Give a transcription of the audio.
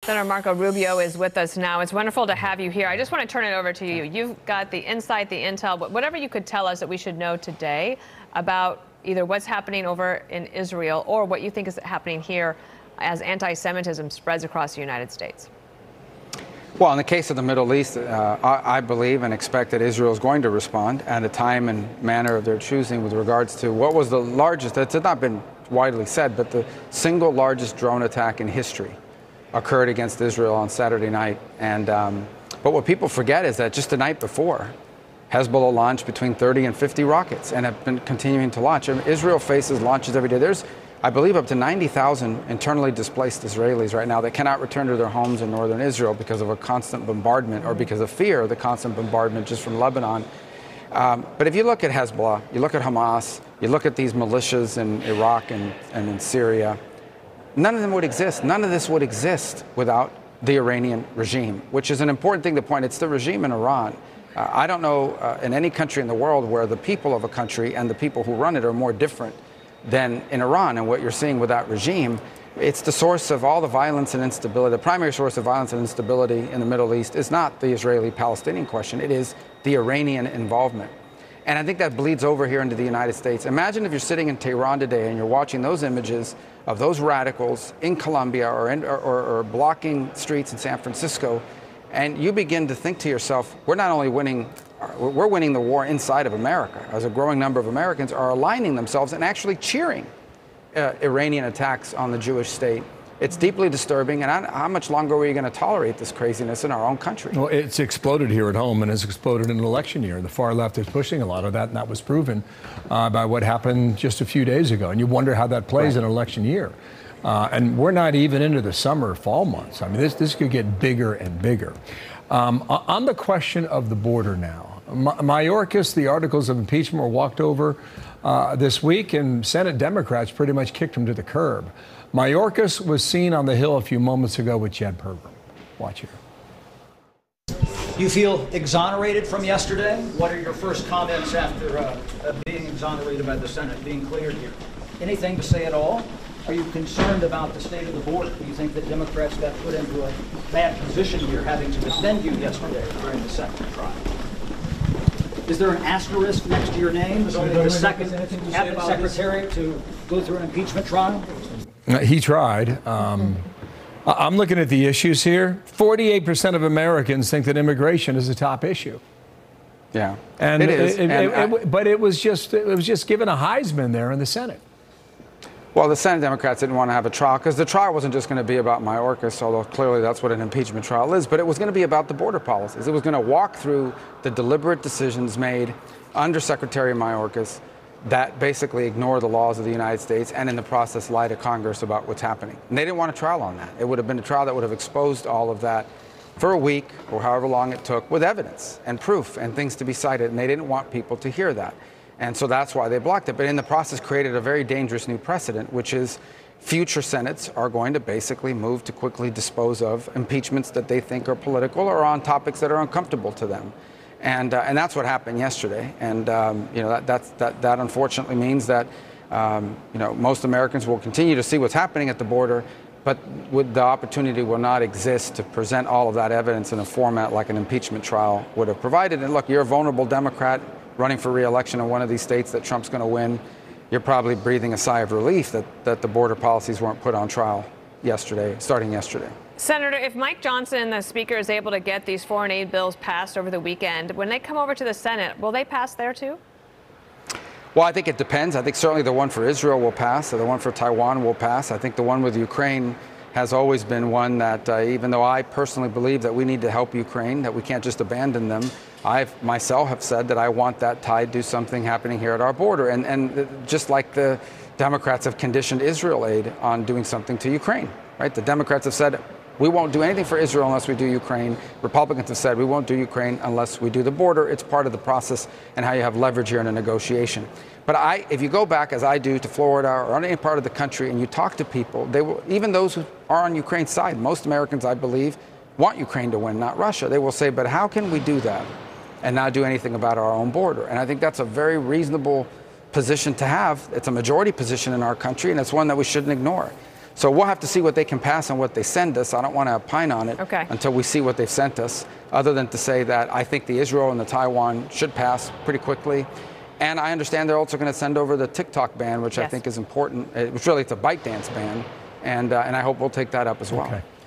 Senator Marco Rubio is with us now. It's wonderful to have you here. I just want to turn it over to you. You've got the insight, the intel, whatever you could tell us that we should know today about either what's happening over in Israel or what you think is happening here as anti-Semitism spreads across the United States. Well, in the case of the Middle East, I believe and expect that Israel is going to respond at a time and manner of their choosing with regards to what was the largest, it's not been widely said, but the single largest drone attack in history occurred against Israel on Saturday night. And but what people forget is that just the night before, Hezbollah launched between 30 and 50 rockets and have been continuing to launch. And Israel faces launches every day. There's, I believe, up to 90,000 internally displaced Israelis right now that cannot return to their homes in northern Israel because of a constant bombardment or because of fear of the constant bombardment just from Lebanon. But if you look at Hezbollah, you look at Hamas, you look at these militias in Iraq and in Syria, none of them would exist. None of this would exist without the Iranian regime, which is an important thing to point. It's the regime in Iran. I don't know in any country in the world where the people of a country and the people who run it are more different than in Iran. And what you're seeing with that regime, it's the source of all the violence and instability. The primary source of violence and instability in the Middle East is not the Israeli-Palestinian question. It is the Iranian involvement. And I think that bleeds over here into the United States. Imagine if you're sitting in Tehran today and you're watching those images of those radicals in Colombia or blocking streets in San Francisco, and you begin to think to yourself, we're not only winning, we're winning the war inside of America, as a growing number of Americans are aligning themselves and actually cheering Iranian attacks on the Jewish state. It's deeply disturbing, and how much longer are we going to tolerate this craziness in our own country? Well, it's exploded here at home, and it's exploded in an election year. The far left is pushing a lot of that, and that was proven by what happened just a few days ago. And you wonder how that plays in an election year. And we're not even into the summer, fall months. I mean, this could get bigger and bigger. On the question of the border now, Mayorkas, the articles of impeachment were walked over this week, and Senate Democrats pretty much kicked him to the curb. Mayorkas was seen on the Hill a few moments ago with Jed Pergram. Watch here. You feel exonerated from yesterday? What are your first comments after being exonerated by the Senate, being cleared here? Anything to say at all? Are you concerned about the state of the border? Do you think that Democrats got put into a bad position here having to defend you yesterday during the second trial? Is there an asterisk next to your name? Is only the second cabinet secretary to go through an impeachment trial? He tried. I'm looking at the issues here. 48% of Americans think that immigration is a top issue. Yeah, and it is. But it was just given a Heisman there in the Senate. Well, the Senate Democrats didn't want to have a trial because the trial wasn't just going to be about Mayorkas, although clearly that's what an impeachment trial is, but it was going to be about the border policies. It was going to walk through the deliberate decisions made under Secretary Mayorkas that basically ignore the laws of the United States and in the process lie to Congress about what's happening. And they didn't want a trial on that. It would have been a trial that would have exposed all of that for a week or however long it took with evidence and proof and things to be cited, and they didn't want people to hear that. And so that's why they blocked it. But in the process created a very dangerous new precedent, which is future Senates are going to basically move to quickly dispose of impeachments that they think are political or on topics that are uncomfortable to them. And that's what happened yesterday. And you know, that unfortunately means that you know, most Americans will continue to see what's happening at the border, but the opportunity will not exist to present all of that evidence in a format like an impeachment trial would have provided. And look, you're a vulnerable Democrat running for re-election in one of these states that Trump's going to win. You're probably breathing a sigh of relief that the border policies weren't put on trial yesterday, starting yesterday. Senator, if Mike Johnson, the Speaker, is able to get these foreign aid bills passed over the weekend, when they come over to the Senate, will they pass there too? Well, I think it depends. I think certainly the one for Israel will pass, or the one for Taiwan will pass. I think the one with Ukraine has always been one that, even though I personally believe that we need to help Ukraine, that we can't just abandon them, I myself have said that I want that tied to something happening here at our border. And just like the Democrats have conditioned Israel aid on doing something to Ukraine, right? The Democrats have said, we won't do anything for Israel unless we do Ukraine. Republicans have said we won't do Ukraine unless we do the border. It's part of the process and how you have leverage here in a negotiation. But if you go back, as I do, to Florida or any part of the country and you talk to people, they will, even those who are on Ukraine's side, most Americans, I believe, want Ukraine to win, not Russia. They will say, but how can we do that and not do anything about our own border? And I think that's a very reasonable position to have. It's a majority position in our country, and it's one that we shouldn't ignore. So we'll have to see what they can pass and what they send us. I don't want to opine on it until we see what they've sent us, other than to say that I think the Israel and the Taiwan should pass pretty quickly. And I understand they're also going to send over the TikTok ban, which I think is important. It's really, it's a ByteDance ban. And I hope we'll take that up as well. Okay.